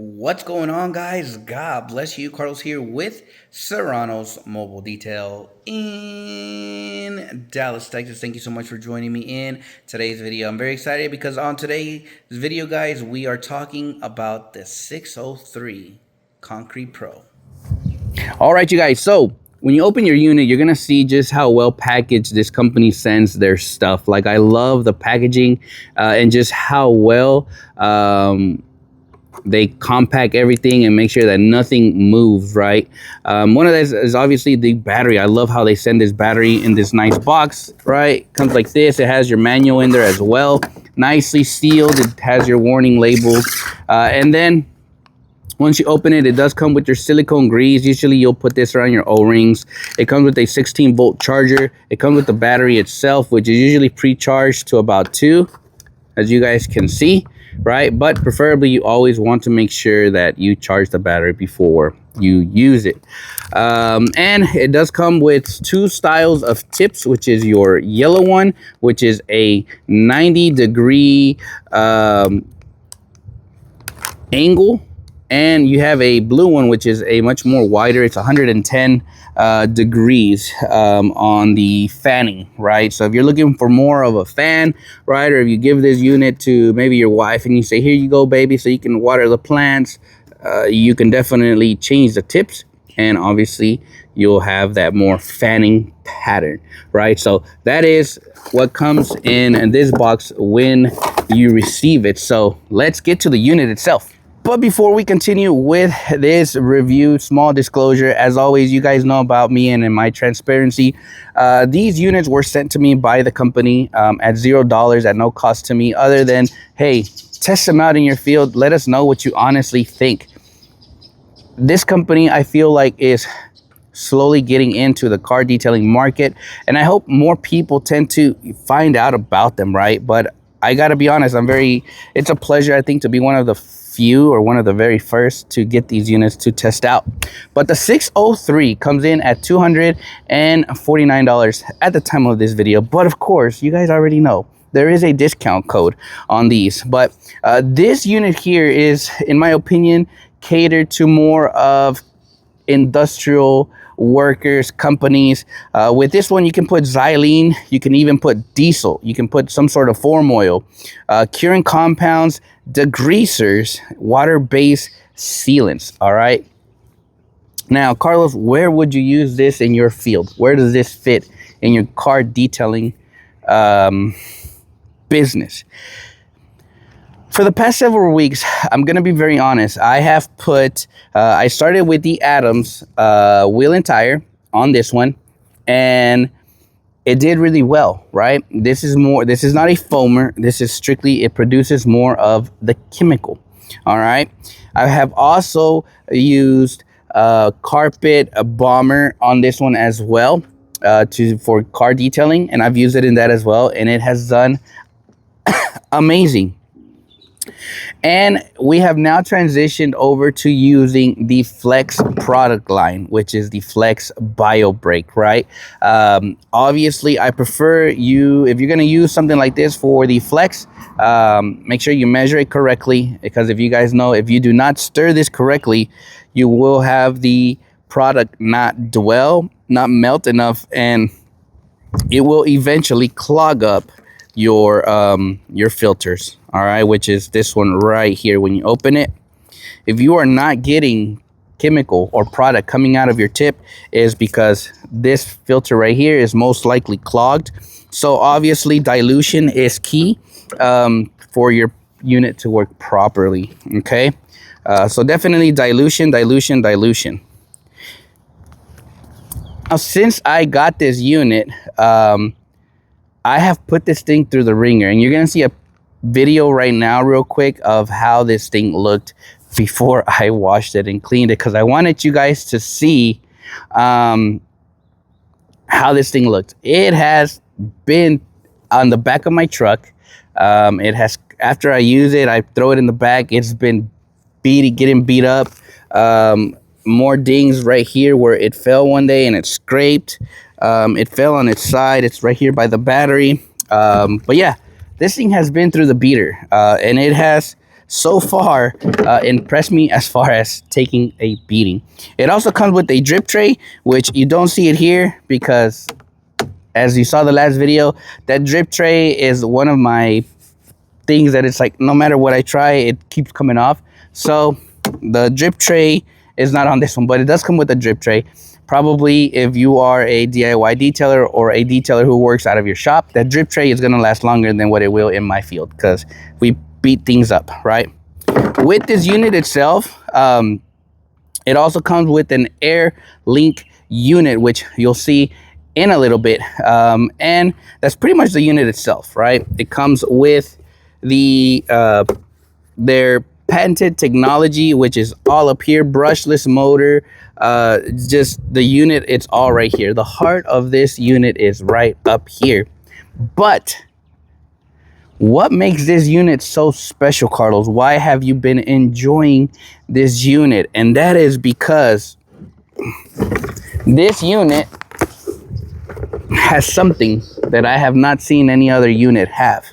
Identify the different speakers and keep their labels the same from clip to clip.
Speaker 1: What's going on, guys? God bless you. Carlos here with Serranos Mobile Detail in Dallas, Texas. Thank you so much for joining me in today's video. I'm very excited because on today's video, guys, we are talking about the 603 Concrete Pro. All right, you guys. So when you open your unit, you're gonna see just how well packaged this company sends their stuff. Like, I love the packaging and just how well they compact everything and make sure that nothing moves, right? One of those is obviously the battery. I love how they send this battery in this nice box, right? Comes like this. It has your manual in there as well, nicely sealed. It has your warning labels, and then once you open it, it does come with your silicone grease. Usually you'll put this around your O-rings. It comes with a 16-volt charger. It comes with the battery itself, which is usually pre-charged to about 2, as you guys can see, right? But preferably you always want to make sure that you charge the battery before you use it. And it does come with 2 styles of tips, which is your yellow one, which is a 90-degree angle, and you have a blue one, which is a much more wider. It's 110 degrees on the fanning, right? So if you're looking for more of a fan, right, or if you give this unit to maybe your wife and you say, here you go, baby, so you can water the plants, you can definitely change the tips, and obviously you'll have that more fanning pattern, right? So that is what comes in this box when you receive it. So let's get to the unit itself. But before we continue with this review, small disclosure, as always, you guys know about me and in my transparency. These units were sent to me by the company at $0 at no cost to me, other than, hey, test them out in your field. Let us know what you honestly think. This company, I feel like, is slowly getting into the car detailing market, and I hope more people tend to find out about them, right? But I gotta be honest, it's a pleasure, I think, to be one of the few or one of the very first to get these units to test out. But the 603 comes in at $249 at the time of this video. But of course, you guys already know there is a discount code on these. But this unit here is, in my opinion, catered to more of industrial workers, companies. With this one, you can put xylene, you can even put diesel, you can put some sort of form oil, curing compounds, degreasers, water-based sealants. All right, now, Carlos, where would you use this in your field? Where does this fit in your car detailing business? For the past several weeks, I'm going to be very honest. I have I started with the Adams wheel and tire on this one, and it did really well, right? This is not a foamer. This is strictly, it produces more of the chemical, all right? I have also used carpet bomber on this one as well for car detailing, and I've used it in that as well, and it has done amazing. And we have now transitioned over to using the Flex product line, which is the Flex Bio Brake, right? Obviously, I prefer if you're going to use something like this for the Flex, make sure you measure it correctly, because if you guys know, if you do not stir this correctly, you will have the product not melt enough, and it will eventually clog up your filters, all right, which is this one right here. When you open it, if you are not getting chemical or product coming out of your tip, is because this filter right here is most likely clogged. So obviously dilution is key for your unit to work properly, okay? So definitely dilution. Now, since I got this unit, I have put this thing through the ringer, and you're going to see a video right now real quick of how this thing looked before I washed it and cleaned it, because I wanted you guys to see how this thing looked. It has been on the back of my truck. After I use it, I throw it in the back. It's been getting beat up. More dings right here where it fell one day and it scraped. It fell on its side. It's right here by the battery. But yeah, this thing has been through the beater, and it has so far impressed me as far as taking a beating. It also comes with a drip tray, which you don't see it here because, as you saw the last video, that drip tray is one of my things that it's like no matter what I try, it keeps coming off. So the drip tray is not on this one, but it does come with a drip tray. Probably if you are a DIY detailer or a detailer who works out of your shop, that drip tray is going to last longer than what it will in my field because we beat things up, right? With this unit itself, it also comes with an air link unit, which you'll see in a little bit. And that's pretty much the unit itself, right? It comes with the their patented technology, which is all up here, brushless motor, just the unit, it's all right here. The heart of this unit is right up here. But what makes this unit so special, Carlos? Why have you been enjoying this unit? And that is because this unit has something that I have not seen any other unit have.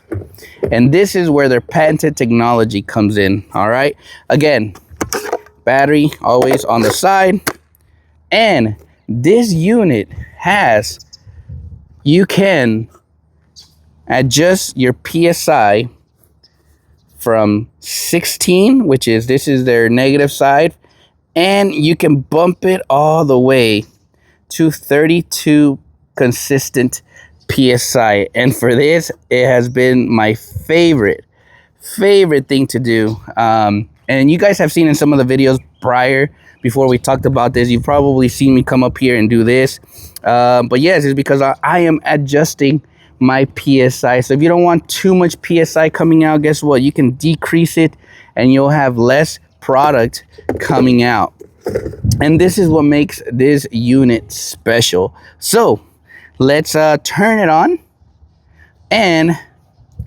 Speaker 1: And this is where their patented technology comes in, all right? Again, battery always on the side. And this unit has, you can adjust your PSI from 16, which is, this is their negative side, and you can bump it all the way to 32 consistent PSI. And for this, it has been my favorite thing to do. And you guys have seen in some of the videos prior, before we talked about this, you've probably seen me come up here and do this. But yes, it's because I am adjusting my PSI. So if you don't want too much PSI coming out, guess what? You can decrease it and you'll have less product coming out. And this is what makes this unit special. So let's turn it on and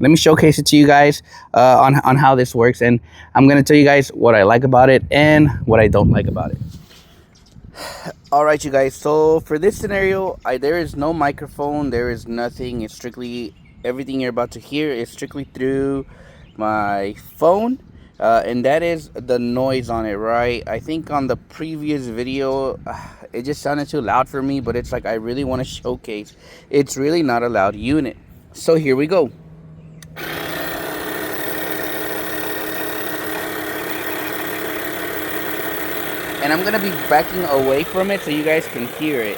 Speaker 1: let me showcase it to you guys on how this works. And I'm going to tell you guys what I like about it and what I don't like about it. All right, you guys. So for this scenario, there is no microphone. There is nothing. It's strictly, everything you're about to hear is strictly through my phone. And that is the noise on it, right? I think on the previous video, it just sounded too loud for me, but it's like I really want to showcase. It's really not a loud unit. So here we go. And I'm going to be backing away from it so you guys can hear it.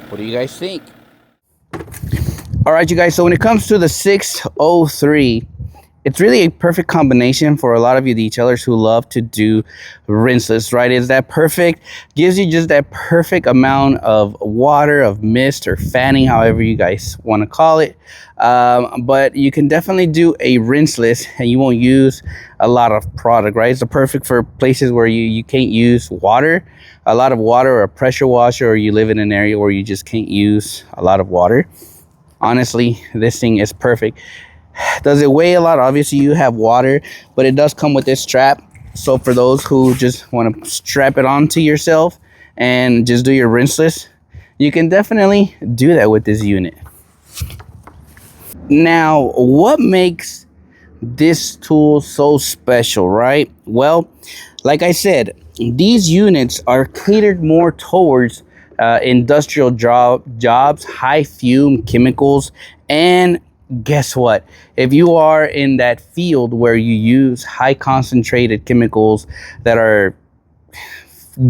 Speaker 1: What do you guys think? All right, you guys, so when it comes to the 603, it's really a perfect combination for a lot of you detailers who love to do rinseless, right? Is that perfect? Gives you just that perfect amount of water, of mist, or fanning, however you guys want to call it. But you can definitely do a rinseless and you won't use a lot of product, right? It's perfect for places where you can't use water, a lot of water, or a pressure washer, or you live in an area where you just can't use a lot of water. Honestly, this thing is perfect. Does it weigh a lot? Obviously, you have water, but it does come with this strap. So for those who just want to strap it onto yourself and just do your rinseless, you can definitely do that with this unit. Now, what makes this tool so special, right? Well, like I said, these units are catered more towards industrial jobs, high fume chemicals, and guess what? If you are in that field where you use high concentrated chemicals that are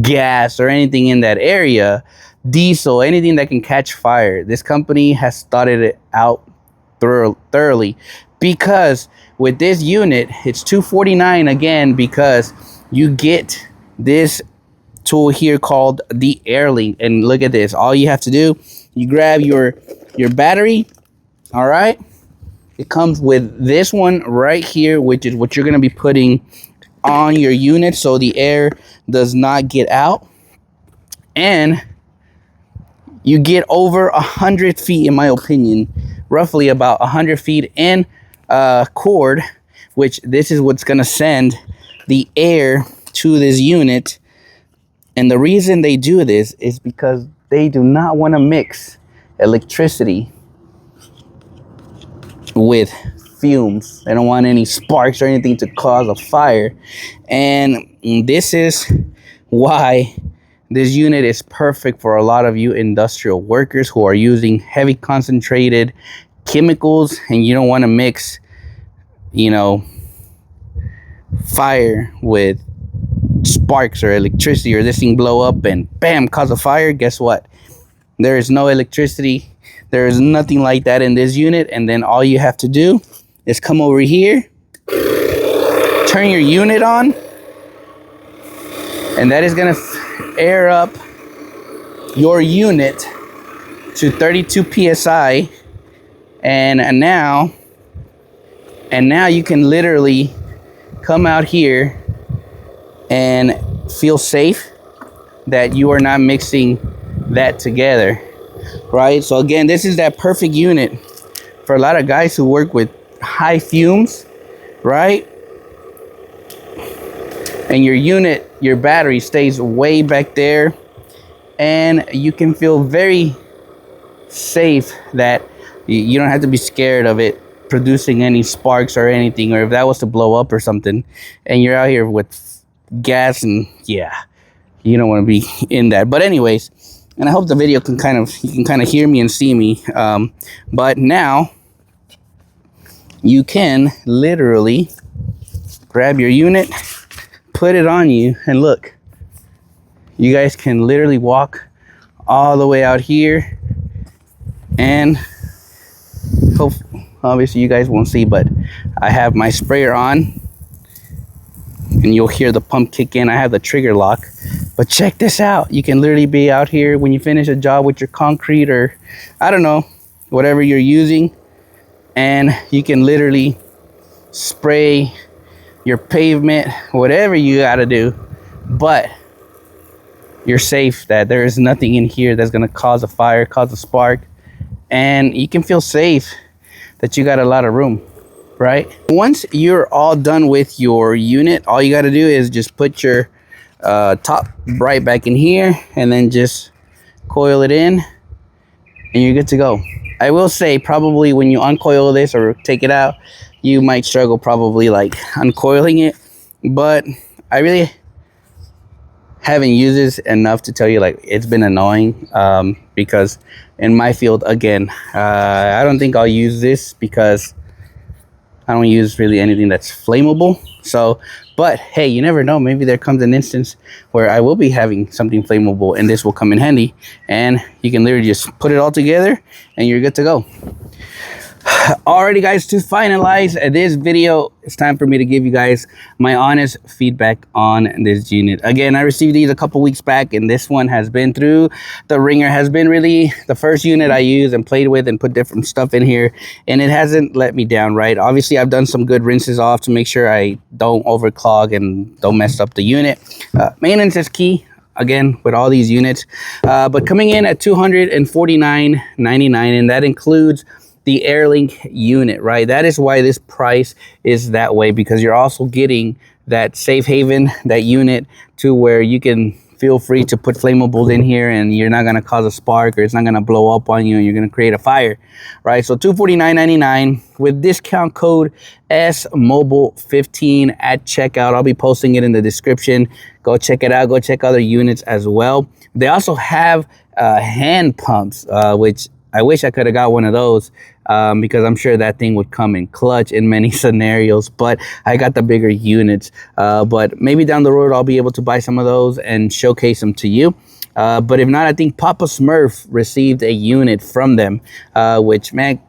Speaker 1: gas or anything in that area, diesel, anything that can catch fire, this company has studied it out thoroughly, because with this unit, it's $249 again, because you get this tool here called the Air Link. And look at this, all you have to do, you grab your battery. All right, it comes with this one right here, which is what you're going to be putting on your unit so the air does not get out. And you get over 100 feet, in my opinion, roughly about 100 feet in cord, which this is what's going to send the air to this unit. And the reason they do this is because they do not want to mix electricity with fumes. They don't want any sparks or anything to cause a fire. And this is why this unit is perfect for a lot of you industrial workers who are using heavy concentrated chemicals, and you don't want to mix, you know, fire with sparks or electricity, or this thing blow up and bam, cause a fire. Guess what? There is no electricity. There is nothing like that in this unit. And then all you have to do is come over here, turn your unit on, and that is gonna air up your unit to 32 psi. And now you can literally come out here and feel safe that you are not mixing that together, right? So again, this is that perfect unit for a lot of guys who work with high fumes, right? And your unit, your battery stays way back there, and you can feel very safe that you don't have to be scared of it producing any sparks or anything, or if that was to blow up or something and you're out here with gas, and yeah, you don't want to be in that. But anyways, and I hope the video can you can kind of hear me and see me, but now you can literally grab your unit, put it on you, and look, you guys can literally walk all the way out here. And hope, obviously you guys won't see, but I have my sprayer on, and you'll hear the pump kick in. I have the trigger lock, but check this out. You can literally be out here when you finish a job with your concrete, or I don't know, whatever you're using, and you can literally spray your pavement, whatever you got to do, but you're safe that there is nothing in here that's going to cause a fire, cause a spark, and you can feel safe that you got a lot of room, right? Once you're all done with your unit, all you got to do is just put your top right back in here, and then just coil it in, and you're good to go. I will say, probably when you uncoil this or take it out, you might struggle probably like uncoiling it, but I really haven't used this enough to tell you like it's been annoying, because in my field, again, I don't think I'll use this because I don't use really anything that's flammable. So, but hey, you never know, maybe there comes an instance where I will be having something flammable and this will come in handy, and you can literally just put it all together and you're good to go. Alrighty guys, to finalize this video, it's time for me to give you guys my honest feedback on this unit. Again, I received these a couple weeks back, and this one has been through the ringer, has been really the first unit I used and played with and put different stuff in here, and it hasn't let me down, right? Obviously, I've done some good rinses off to make sure I don't overclog and don't mess up the unit. Maintenance is key, again, with all these units, but coming in at $249.99, and that includes the AirLink unit, right? That is why this price is that way, because you're also getting that safe haven, that unit, to where you can feel free to put flammables in here and you're not going to cause a spark, or it's not going to blow up on you and you're going to create a fire, right? So $249.99 with discount code SMobile15 at checkout. I'll be posting it in the description. Go check it out. Go check other units as well. They also have hand pumps, which I wish I could have got one of those, because I'm sure that thing would come in clutch in many scenarios, but I got the bigger units. But maybe down the road, I'll be able to buy some of those and showcase them to you. But if not, I think Papa Smurf received a unit from them, which, man,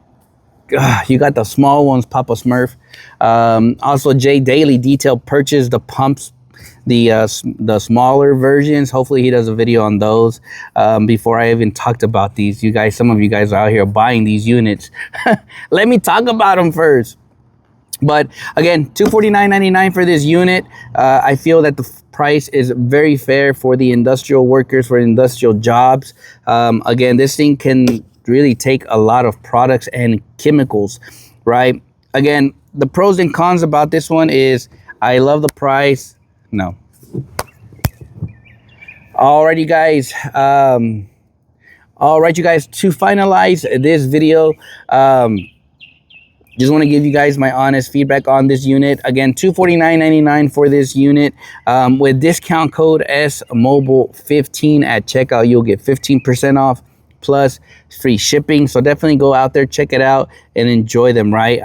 Speaker 1: you got the small ones, Papa Smurf. Also, Jay Daily Detail purchased the pumps, the smaller versions. Hopefully he does a video on those before I even talked about these. Some of you guys are out here buying these units. Let me talk about them first. But again, $249.99 for this unit. I feel that the price is very fair for the industrial workers, for industrial jobs. Again, this thing can really take a lot of products and chemicals, right? Again, the pros and cons about this one is I love the price. No. Alright, you guys. Alright, you guys, to finalize this video, just want to give you guys my honest feedback on this unit. Again, $249.99 for this unit. With discount code SMobile15 at checkout, you'll get 15% off plus free shipping. So definitely go out there, check it out, and enjoy them, right?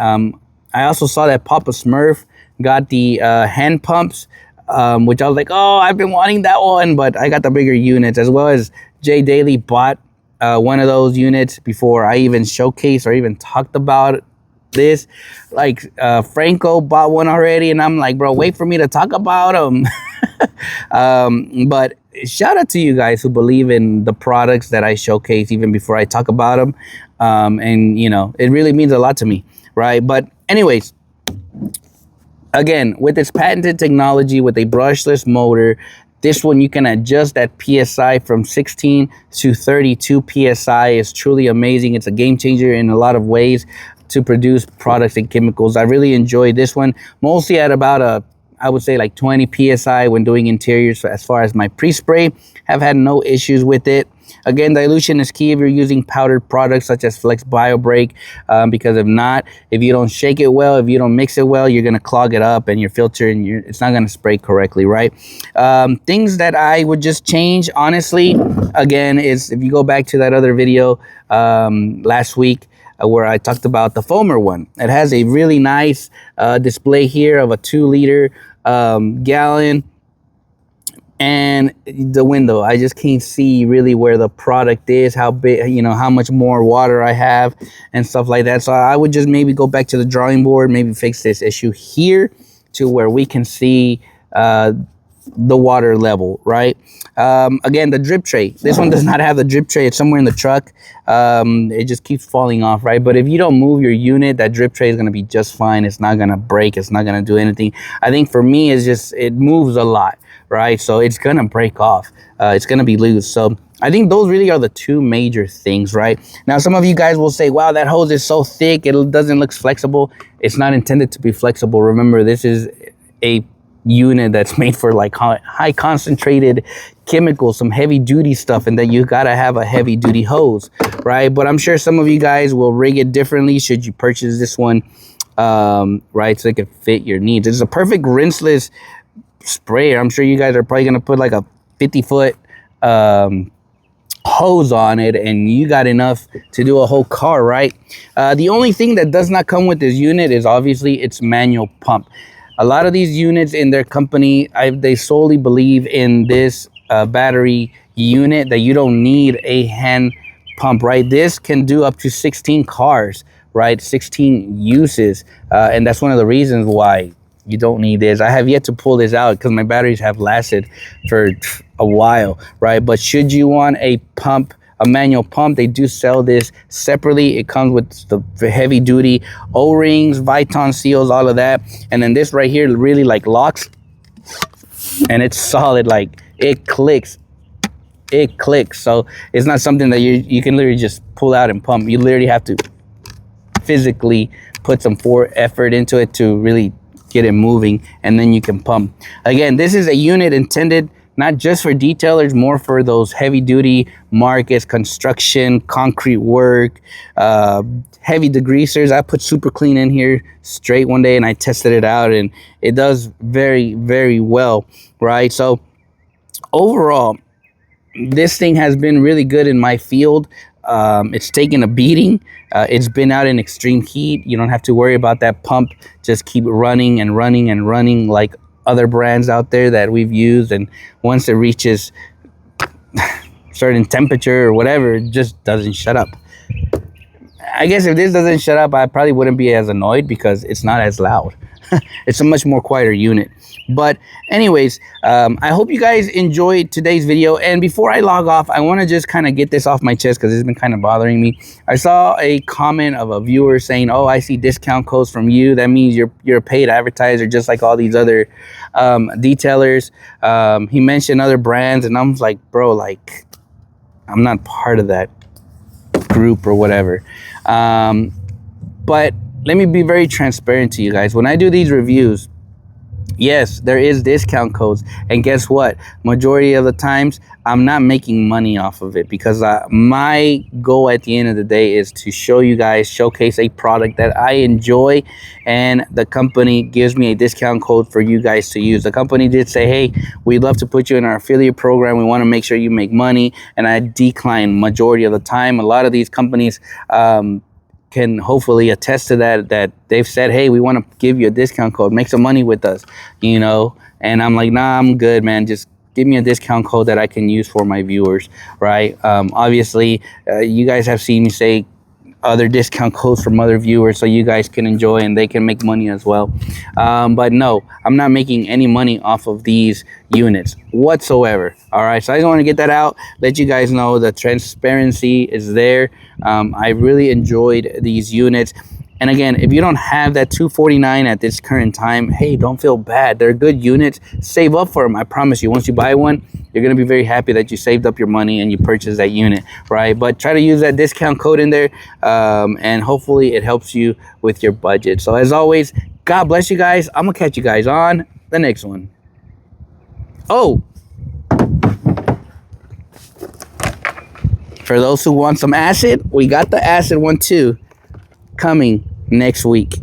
Speaker 1: I also saw that Papa Smurf got the hand pumps, which I was like, oh, I've been wanting that one, but I got the bigger units, as well as Jay Daly bought one of those units before I even showcased or even talked about this. Like Franco bought one already, and I'm like, bro, wait for me to talk about them. But shout out to you guys who believe in the products that I showcase even before I talk about them. And you know, it really means a lot to me, right? But anyways, again, with its patented technology, with a brushless motor, this one you can adjust that PSI from 16 to 32 PSI. Is truly amazing. It's a game changer in a lot of ways to produce products and chemicals. I really enjoyed this one, mostly at about I would say like 20 PSI when doing interiors. As far as my pre-spray, have had no issues with it. Again, dilution is key if you're using powdered products such as Flex BioBreak, because if you don't shake it well, if you don't mix it well, you're gonna clog it up and your filter, and it's not gonna spray correctly, right? Things that I would just change, honestly, again, is if you go back to that other video last week, where I talked about the foamer one. It has a really nice display here of a 2-liter gallon, and the window, I just can't see really where the product is, how big, you know, how much more water I have and stuff like that. So I would just maybe go back to the drawing board, maybe fix this issue here to where we can see the water level, right? Again, the drip tray, this one does not have the drip tray. It's somewhere in the truck. It just keeps falling off, right? But if you don't move your unit, that drip tray is going to be just fine. It's not going to break. It's not going to do anything. I think for me, it's just, it moves a lot, right? So it's going to break off. It's going to be loose. So I think those really are the two major things, right? Now, some of you guys will say, wow, that hose is so thick, it doesn't look flexible. It's not intended to be flexible. Remember, this is a unit that's made for like high concentrated chemicals, some heavy duty stuff, and then you gotta have a heavy duty hose, right? But I'm sure some of you guys will rig it differently should you purchase this one, right? So it can fit your needs. It's a perfect rinseless sprayer. I'm sure you guys are probably gonna put like a 50-foot hose on it, and you got enough to do a whole car, right? The only thing that does not come with this unit is obviously its manual pump. A lot of these units in their company, they solely believe in this battery unit, that you don't need a hand pump, right? This can do up to 16 cars, right? 16 uses. And that's one of the reasons why you don't need this. I have yet to pull this out because my batteries have lasted for a while, right? But should you want a pump, a manual pump, they do sell this separately. It comes with the heavy duty O-rings, Viton seals, all of that. And then this right here really like locks, and it's solid. Like it clicks. So it's not something that you can literally just pull out and pump. You literally have to physically put some effort into it to really get it moving, and then you can pump. Again, this is a unit intended not just for detailers, more for those heavy duty markets, construction, concrete work, heavy degreasers. I put Super Clean in here straight one day and I tested it out, and it does very, very well, right? So overall, this thing has been really good in my field. It's taken a beating. It's been out in extreme heat. You don't have to worry about that pump. Just keep running and running and running like other brands out there that we've used, and once it reaches certain temperature or whatever, it just doesn't shut up. I guess if this doesn't shut up, I probably wouldn't be as annoyed because it's not as loud. It's a much more quieter unit. But anyways, I hope you guys enjoyed today's video. And before I log off, I want to just kind of get this off my chest because it's been kind of bothering me. I saw a comment of a viewer saying, oh, I see discount codes from you. That means you're a paid advertiser just like all these other detailers. He mentioned other brands, and I'm like, bro, like, I'm not part of that group or whatever. But let me be very transparent to you guys. When I do these reviews, yes, there is discount codes, and guess what? Majority of the times I'm not making money off of it, because my goal at the end of the day is to show you guys, showcase a product that I enjoy, and the company gives me a discount code for you guys to use. The company did say, hey, we'd love to put you in our affiliate program, we want to make sure you make money, and I decline majority of the time. A lot of these companies can hopefully attest to that they've said, hey, we want to give you a discount code, make some money with us, you know. And I'm like, nah, I'm good, man, just give me a discount code that I can use for my viewers, right? Obviously you guys have seen me say other discount codes from other viewers so you guys can enjoy and they can make money as well. But no, I'm not making any money off of these units whatsoever. All right, so I just want to get that out, let you guys know the transparency is there. I really enjoyed these units. And again, if you don't have that $249 at this current time, hey, don't feel bad. They're good units. Save up for them. I promise you, once you buy one, you're going to be very happy that you saved up your money and you purchased that unit, right? But try to use that discount code in there, and hopefully it helps you with your budget. So as always, God bless you guys. I'm going to catch you guys on the next one. Oh, for those who want some acid, we got the acid one too, coming next week.